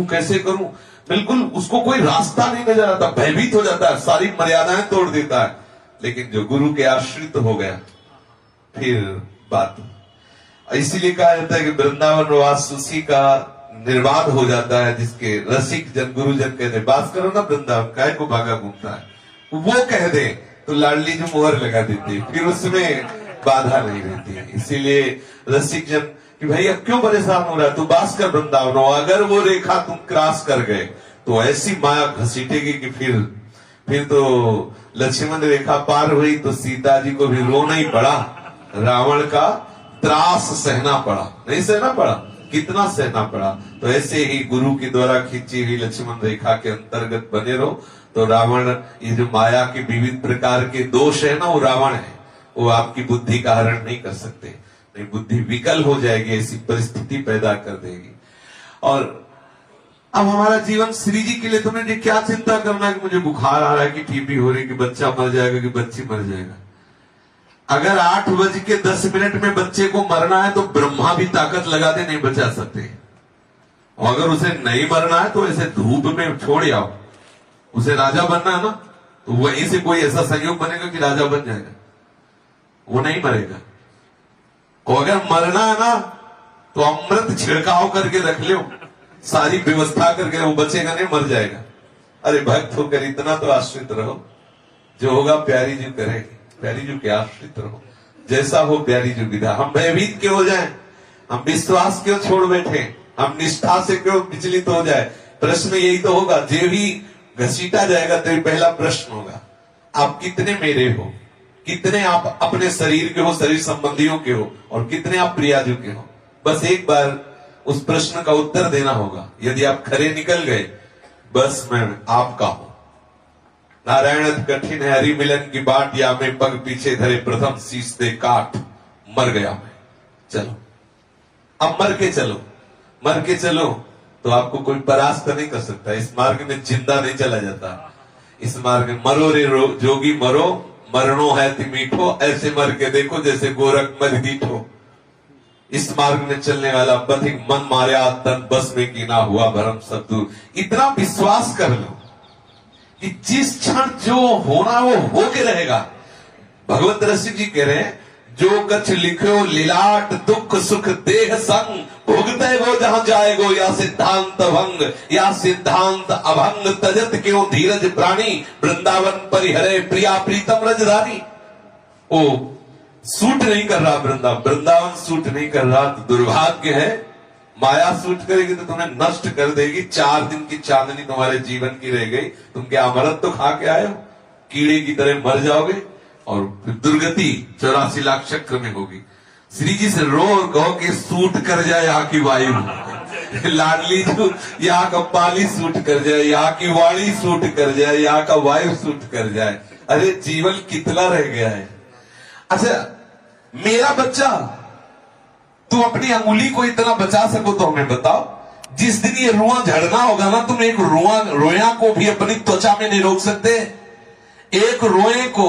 कैसे करूं, बिल्कुल उसको कोई रास्ता नहीं नजर आता, भयभीत हो जाता है, सारी मर्यादाएं तोड़ देता है। लेकिन जो गुरु के आश्रित हो गया फिर बात, इसीलिए कहा जाता है कि वृंदावन वास उसी का निर्वाध हो जाता है जिसके रसिक जन गुरुजन कहते बास करो ना वृंदावन, काय को भागा घूमता है, वो कह दे तो लाडली जो मोहर लगा देती है, फिर उसमें बाधा नहीं रहती है। इसीलिए रसिक जन कि भाई अब क्यों परेशान हो रहा है, तू बास कर वृंदावन, अगर वो रेखा तुम क्रॉस कर गए तो ऐसी माया घसीटेगी कि फिर तो लक्ष्मण रेखा पार हुई तो सीता जी को भी रोना ही पड़ा, रावण का त्रास सहना पड़ा, नहीं सहना पड़ा, कितना सहना पड़ा। तो ऐसे ही गुरु के द्वारा खींची हुई लक्ष्मण रेखा के अंतर्गत बने रहो तो रावण, ये जो माया के विविध प्रकार के दोष है ना, वो रावण है, वो आपकी बुद्धि का हरण नहीं कर सकते, नहीं बुद्धि विकल हो जाएगी, ऐसी परिस्थिति पैदा कर देगी। और अब हमारा जीवन श्री जी के लिए तुम्हें क्या चिंता करना है कि मुझे बुखार आ रहा है कि टीबी हो रही, कि बच्चा मर जाएगा कि बच्ची मर जाएगा। अगर 8:10 में बच्चे को मरना है तो ब्रह्मा भी ताकत लगा दे नहीं बचा सकते, और अगर उसे नहीं मरना है तो ऐसे धूप में छोड़ आओ, उसे राजा बनना है ना, तो वहीं से कोई ऐसा संयोग बनेगा कि राजा बन जाएगा, वो नहीं मरेगा। और अगर मरना है ना तो अमृत छिड़काव करके रख लो, सारी व्यवस्था करके, वो बचेगा नहीं, मर जाएगा। अरे भक्त होकर इतना तो आश्रित रहो, जो होगा प्यारी जी करेगी, प्यारी जी के आश्रित रहो, जैसा हो प्यारी जी विधा। हम भयभीत क्यों हो जाएं, हम विश्वास क्यों छोड़ बैठे, हम निष्ठा से क्यों विचलित हो जाए। प्रश्न यही तो होगा, जो भी घसीटा जाएगा तो पहला प्रश्न होगा, आप कितने मेरे हो, कितने आप अपने शरीर के हो, शरीर संबंधियों के हो, और कितने आप प्रियाजू के हो। बस एक बार उस प्रश्न का उत्तर देना होगा। यदि आप खरे निकल गए, बस मैं आपका हूं। नारायण कठिन है हरि मिलन की बाट, या मैं पग पीछे धरे प्रथम शीश दे काट, मर गया मैं, चलो अब मर के चलो, मर के चलो तो आपको कोई परास्त नहीं कर सकता। इस मार्ग में जिंदा नहीं चला जाता, इस मार्ग में मरो रे जोगी मरो, मरणो है ति मीठो, ऐसे मर के देखो जैसे गोरख मर दीठो। इस मार्ग में चलने वाला पथिक मन मार्या तन बस में कीना हुआ भरम सत्तू। इतना विश्वास कर लो कि जिस क्षण जो होना वो होके रहेगा। भगवत रसिक जी कह रहे हैं, जो कछ लिखो लीलाट दुख सुख देह संग, भुगते वो जहां जाएगो, या सिद्धांत भंग या सिद्धांत अभंग, तजत क्यों धीरज प्राणी, वृंदावन परिहरे प्रिया प्रीतम रजधानी। ओ सूट नहीं कर रहा वृंदावन सूट नहीं कर रहा तो दुर्भाग्य है। माया सूट करेगी तो तुम्हें नष्ट कर देगी। 4 दिन की चांदनी तुम्हारे जीवन की रह गई, तुम क्या अमृत तो खा के आए हो, कीड़े की तरह मर जाओगे और फिर दुर्गति 84 लाख चक्र में होगी। श्री जी से रो और कहो कि सूट कर जाए यहाँ की वायु, लाडली जो यहाँ का पाली सूट कर जाए, यहाँ की वाणी सूट कर जाए, यहाँ का वायु सूट कर जाए। अरे जीवन कितना रह गया है। अच्छा, मेरा बच्चा, तुम अपनी अंगुली को इतना बचा सको तो हमें बताओ। जिस दिन ये रुआ झड़ना होगा ना, तुम एक रोया को भी अपनी त्वचा में नहीं रोक सकते, एक रोए को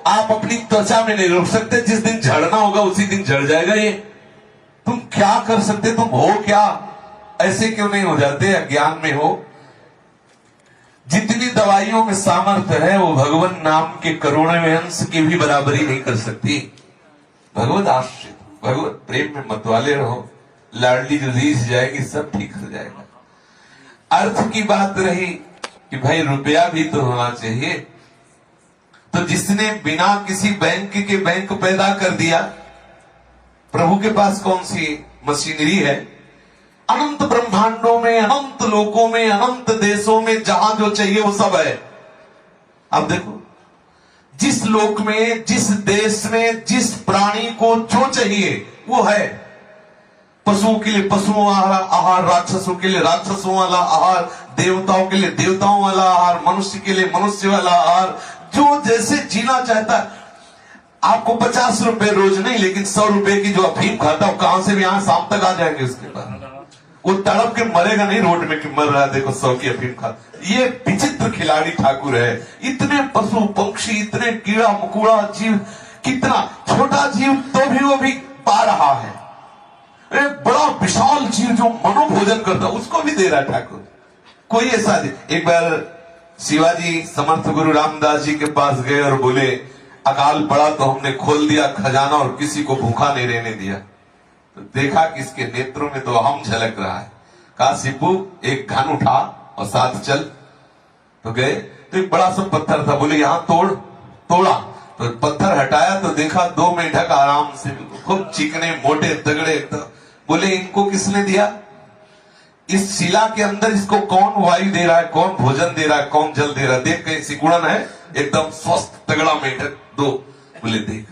आप अपनी त्वचा में नहीं रोक सकते। जिस दिन झड़ना होगा उसी दिन झड़ जाएगा ये। तुम क्या कर सकते, तुम हो क्या, ऐसे क्यों नहीं हो जाते, अज्ञान में हो। जितनी दवाइयों में सामर्थ्य है वो भगवान नाम के करोड़वें अंश की भी बराबरी नहीं कर सकती। भगवत आश्रित, भगवत प्रेम में मतवाले रहो, लाडली जो रीस जाएगी सब ठीक हो जाएगा। अर्थ की बात रही कि भाई रुपया भी तो होना चाहिए, तो जिसने बिना किसी बैंक के बैंक पैदा कर दिया, प्रभु के पास कौन सी मशीनरी है। अनंत ब्रह्मांडों में, अनंत लोकों में, अनंत देशों में जहां जो चाहिए वो सब है। अब देखो, जिस लोक में, जिस देश में, जिस प्राणी को जो चाहिए वो है। पशुओं के लिए पशुओं वाला आहार, राक्षसों के लिए राक्षसों वाला आहार, देवताओं के लिए देवताओं वाला आहार, मनुष्य के लिए मनुष्य वाला आहार, जो जैसे जीना चाहता है। आपको 50 रुपए रोज नहीं, लेकिन 100 रुपए की जो अफीम खाता है, कहां से भी यहां शाम तक आ जाएंगे उसके पास। वो तड़प के मरेगा नहीं रोड में कि मर रहा है, देखो 100 की अफीम खा। ये विचित्र खिलाड़ी ठाकुर है। इतने पशु पक्षी, इतने कीड़ा मकोड़ा जीव, कितना छोटा जीव तो भी वो भी पा रहा है। एक बड़ा विशाल चीज जो मनोभोजन करता उसको भी दे रहा है ठाकुर। कोई ऐसा एक बार शिवाजी समर्थ गुरु रामदास जी के पास गए और बोले अकाल पड़ा तो हमने खोल दिया खजाना और किसी को भूखा नहीं रहने दिया। तो देखा कि इसके नेत्रों में तो अहम झलक रहा है। कहा शिबू एक घन उठा और साथ चल। तो गए तो एक बड़ा सा पत्थर था, बोले यहां तोड़। तोड़ा तो पत्थर हटाया तो देखा 2 मेढक आराम से खूब चिकने मोटे तगड़े। तो बोले इनको किसने दिया? इस शिला के अंदर इसको कौन वायु दे रहा है, कौन भोजन दे रहा है, कौन जल दे रहा है? देख के सिकुड़न है एकदम स्वस्थ तगड़ा मेढक 2। बोले देख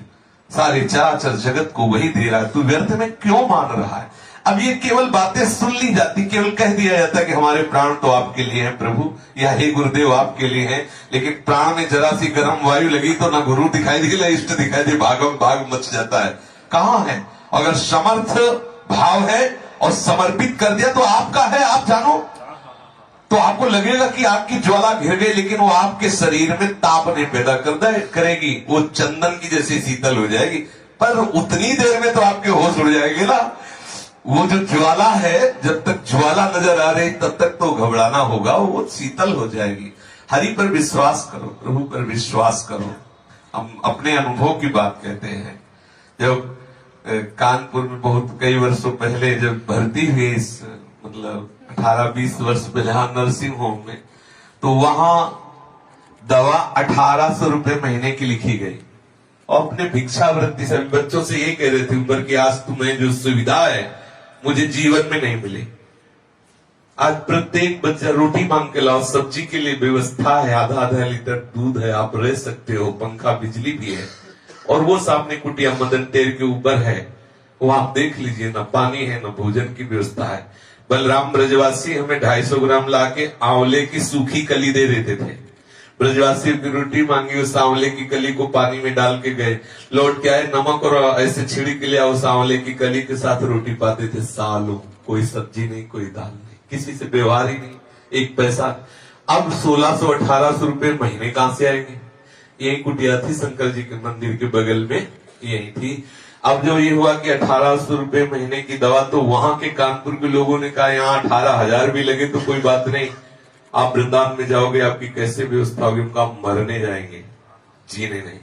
सारे चराचर जगत को वही दे रहा है, तू व्यर्थ में क्यों मान रहा है? अब ये केवल बातें सुन ली जाती, केवल कह दिया जाता है कि हमारे प्राण तो आपके लिए हैं प्रभु, या हे गुरुदेव आपके लिए हैं। लेकिन प्राण में जरा सी गर्म वायु लगी तो ना गुरु दिखाई दे ना इष्ट दिखाई दे, भागम भाग मच जाता है। कहां है? अगर समर्थ भाव है और समर्पित कर दिया तो आपका है, आप जानो। तो आपको लगेगा कि आपकी ज्वाला घिर गई, लेकिन वो आपके शरीर में ताप नहीं पैदा करेगी, वो चंदन की जैसी शीतल हो जाएगी। पर उतनी देर में तो आपके होश उड़ जाएंगे ना। वो जो ज्वाला है, जब तक ज्वाला नजर आ रही तब तक तो घबराना होगा, वो शीतल हो जाएगी। हरि पर विश्वास करो, प्रभु पर विश्वास करो। हम अपने अनुभव की बात कहते हैं। जब कानपुर में बहुत कई वर्षों पहले जब भर्ती हुई, इस मतलब 18-20 वर्ष पहले यहाँ नर्सिंग होम में, तो वहां दवा 1800 रुपए महीने की लिखी गई। और अपने भिक्षावृत्ति से बच्चों से ये कह रहे थे ऊपर की आज तुम्हें जो सुविधा है मुझे जीवन में नहीं मिली। आज प्रत्येक बच्चा रोटी मांग के लाओ, सब्जी के लिए व्यवस्था है, आधा लीटर दूध है, आप रह सकते हो, पंखा बिजली भी है। और वो सामने कुटिया मदन टेर के ऊपर है, वो आप देख लीजिए, ना पानी है ना भोजन की व्यवस्था है। बलराम ब्रजवासी हमें 250 ग्राम लाके आंवले की सूखी कली दे देते थे। ब्रजवासी की रोटी मांगी, उस आंवले की कली को पानी में डाल के गए, लौट के आए, नमक और ऐसे छिड़ी के लिए उस आंवले की कली के साथ रोटी पाते थे सालों। कोई सब्जी नहीं, कोई दाल नहीं, किसी से व्यवहार ही नहीं, एक पैसा। अब 1600-1800 रुपए महीने कहां से आएंगे? यही कुटिया थी शंकर जी के मंदिर के बगल में, यही थी। अब जो ये हुआ कि 1800 रुपए महीने की दवा, तो वहां के कानपुर के लोगों ने कहा यहाँ 18,000 भी लगे तो कोई बात नहीं, आप वृंदावन में जाओगे आपकी कैसे व्यवस्था होगी? उनका मरने जाएंगे, जीने नहीं।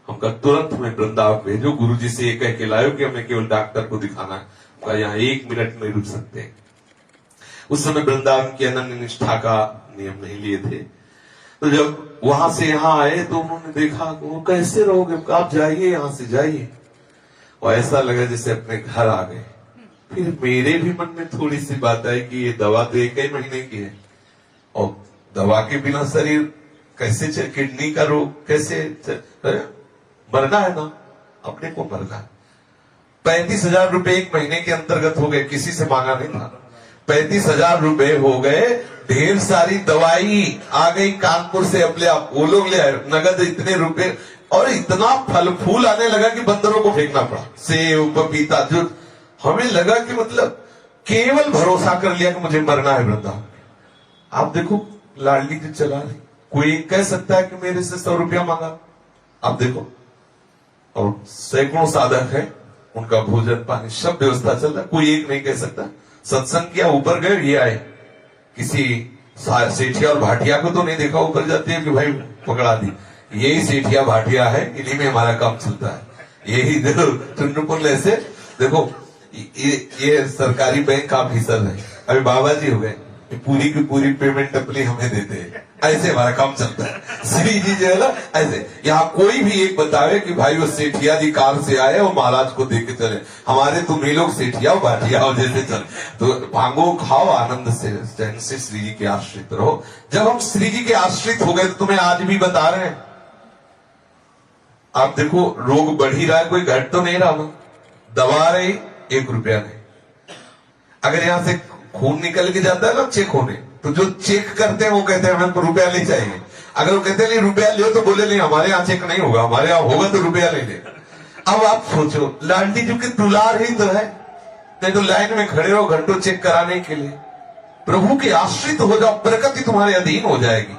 हमका तुरंत हमें वृंदावन भेजो, गुरु जी से ये कह के लाओ कि हमें केवल डॉक्टर को दिखाना है, यहाँ 1 मिनट में रुक सकते हैं। उस समय वृंदावन की अनन्य निष्ठा का नियम नहीं लिए थे। तो जब वहां से यहाँ आए तो उन्होंने देखा वो कैसे रहोगे, आप जाइए यहाँ से जाइए। और ऐसा लगा जैसे अपने घर आ गए। फिर मेरे भी मन में थोड़ी सी बात आई कि ये दवा तो 1 ही महीने की है और दवा के बिना शरीर कैसे चल, किडनी का रोग कैसे मरना है ना, अपने को मरना है। 35,000 रुपए 1 महीने के अंतर्गत हो गए, किसी से मांगा नहीं था। 35,000 रुपए हो गए, ढेर सारी दवाई आ गई कानपुर से, अपने आप वो लोग ले आए नगद इतने रुपए, और इतना फल फूल आने लगा कि बंदरों को फेंकना पड़ा, सेब पपीता। जो हमें लगा कि मतलब केवल भरोसा कर लिया कि मुझे मरना है वृंदावन। आप देखो लाडली जो चला रही, कोई कह सकता है कि मेरे से 100 रुपया मांगा, आप देखो। और सैकड़ों साधक है, उनका भोजन पानी सब व्यवस्था चल रहा, कोई एक नहीं कह सकता। सत्संग किया, ऊपर गए, ये आए, किसी सेठिया और भाटिया को तो नहीं देखा ऊपर जाते हैं कि भाई पकड़ा दी। यही सेठिया भाटिया है, इन्हीं में हमारा काम चलता है। यही देखो चुन्नपुर ऐसे देखो, ये सरकारी बैंक ऑफिसर है, अभी बाबा जी हो गए, पूरी की पूरी पेमेंट अपनी हमें देते हैं, ऐसे हमारा काम चलता है। श्री जी जो है ना ऐसे, यहाँ कोई भी एक बतावे कि भाई वो सेठिया जी कार से आए और महाराज को दे के चले, हमारे तुम ही लोग सेठिया भाटिया हो जैसे चल। तो भांगो खाओ आनंद से, चैन से श्री जी के आश्रित रहो। जब हम श्री जी के आश्रित हो गए तो तुम्हें आज भी बता रहे हैं, आप देखो रोग बढ़ ही रहा है, कोई घट तो नहीं रहा ना, दवा रही 1 रुपया नहीं। अगर यहां से खून निकल के जाता है ना चेक होने, तो जो चेक करते हैं वो कहते हैं हमें रुपया नहीं चाहिए। अगर वो कहते हैं नहीं रुपया ले तो बोले नहीं हमारे यहाँ चेक नहीं होगा, हमारे यहाँ होगा तो रुपया ले ले। अब आप सोचो लाडली जी की दुलार ही तो है, नहीं तो लाइन में खड़े रहो घंटों चेक कराने के लिए। प्रभु के आश्रित हो जाओ, बरकत ही तुम्हारे अधीन हो जाएगी।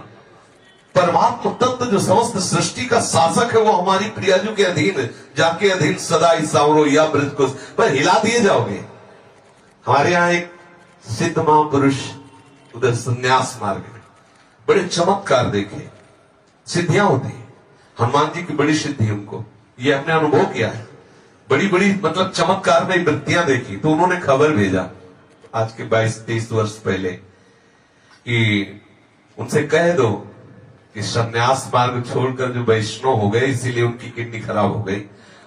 परमात्मा तत्व जो समस्त सृष्टि का शासक है वो हमारी प्रियाजू के अधीन, जाके अधीन सदा इस सावरो या ब्रज को पर हिला दिए जाओगे। हमारे यहाँ एक सिद्ध महापुरुष उधर संन्यास मार्ग में बड़े चमत्कार देखे, सिद्धियां होती है। हनुमान जी की बड़ी सिद्धि उनको, ये हमने अनुभव किया है। बड़ी बड़ी मतलब चमत्कार में वृत्तियां देखी, तो उन्होंने खबर भेजा आज के 22-23 वर्ष पहले कि उनसे कह दो कि संन्यास मार्ग छोड़कर जो वैष्णव हो गए इसीलिए उनकी किडनी खराब हो गई,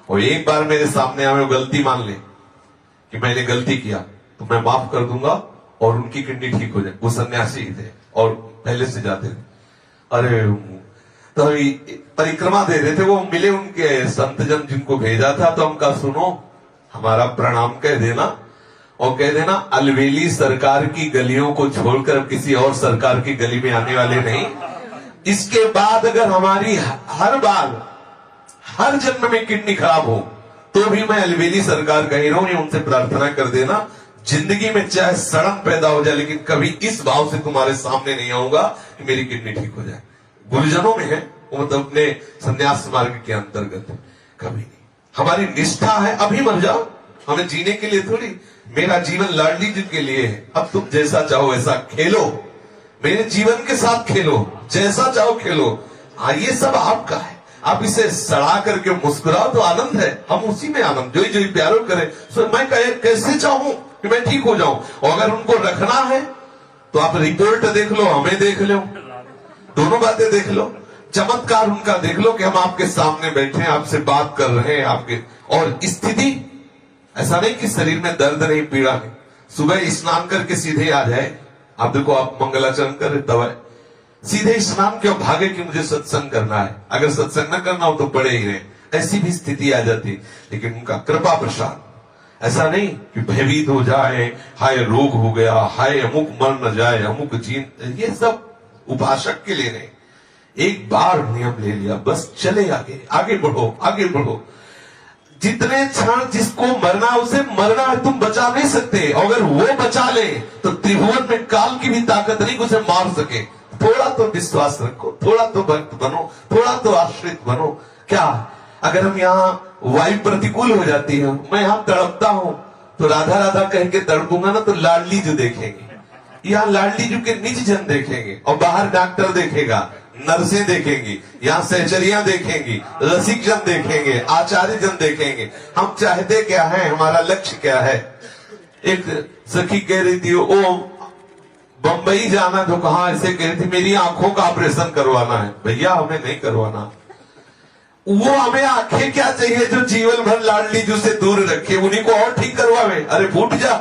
और एक बार मेरे सामने आए गलती मान ले कि मैंने गलती किया तो मैं माफ कर दूंगा और उनकी किडनी ठीक हो जाए। वो सन्यासी थे और पहले से जाते थे। अरे तो परिक्रमा दे रहे थे, वो मिले उनके संतजन जिनको भेजा था, तो हम कहा सुनो हमारा प्रणाम कह देना और कह देना अलवेली सरकार की गलियों को छोड़कर किसी और सरकार की गली में आने वाले नहीं। इसके बाद अगर हमारी हर बार हर जन्म में किडनी खराब हो तो भी मैं अलवेली सरकार कह रहा हूं, ये उनसे प्रार्थना कर देना जिंदगी में चाहे सड़न पैदा हो जाए लेकिन कभी इस भाव से तुम्हारे सामने नहीं आऊंगा कि मेरी किडनी ठीक हो जाए। गुरुजनों में है वो, मतलब अपने संन्यास मार्ग के अंतर्गत कभी नहीं। हमारी निष्ठा है अभी मर जाओ, हमें जीने के लिए थोड़ी, मेरा जीवन लाडली जी के लिए है। अब तुम जैसा चाहो वैसा खेलो, मेरे जीवन के साथ खेलो, जैसा चाहो खेलो। हाँ ये सब आपका है, आप इसे सड़ा करके मुस्कुराओ तो आनंद है, हम उसी में आनंद जो ही प्यारो करे। सो मैं कैसे चाहूं कि मैं ठीक हो जाऊं, और अगर उनको रखना है तो आप रिपोर्ट देख लो, हमें देख लो, दोनों बातें देख लो, चमत्कार उनका देख लो कि हम आपके सामने बैठे हैं, आपसे बात कर रहे हैं आपके, और स्थिति ऐसा नहीं कि शरीर में दर्द नहीं, पीड़ा नहीं। सुबह स्नान करके सीधे आ जाए, आप देखो आप मंगलाचरण कर दवाए, सीधे स्नान क्यों भागे कि मुझे सत्संग करना है, अगर सत्संग न करना हो तो पड़े ही रहे, ऐसी भी स्थिति आ जाती। लेकिन उनका कृपा प्रसाद ऐसा नहीं कि भयभीत हो जाए, हाय रोग हो गया, हाय अमुक मर न जाए, अमुक जीन, ये सब उपासक के लिए नहीं। एक बार नियम ले लिया बस चले आगे, आगे बढ़ो, आगे बढ़ो। जितने क्षण जिसको मरना उसे मरना है, तुम बचा नहीं सकते। अगर वो बचा ले तो त्रिभुवन में काल की भी ताकत नहीं उसे मार सके। थोड़ा तो विश्वास रखो, थोड़ा तो भक्त बनो, थोड़ा तो आश्रित बनो। क्या अगर हम यहाँ वायु प्रतिकूल हो जाती है, मैं यहाँ तड़पता हूं तो राधा राधा कह के तड़पूंगा ना तो लाडली जो देखेंगे, यहाँ लाडली जो के निज जन देखेंगे, और बाहर डॉक्टर देखेगा, नर्सें देखेंगी, यहाँ सहचरियां देखेंगी, रसिक जन देखेंगे, आचार्य जन देखेंगे। हम चाहते क्या है, हमारा लक्ष्य क्या है। एक सखी कह रही थी ओ बंबई जाना, तो कहा ऐसे कह रही थी मेरी आंखों का ऑपरेशन करवाना है। भैया हमें नहीं करवाना, वो हमें आंखें क्या चाहिए जो जीवन भर लाडली जू से दूर रखे, उन्हीं को और ठीक करवावे। अरे फूट जा,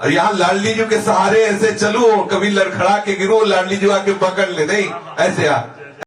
यहाँ लाडली जू के सहारे ऐसे चलो, कभी लड़खड़ा के गिरो, लाडली जू आके पकड़ ले, नहीं ऐसे आ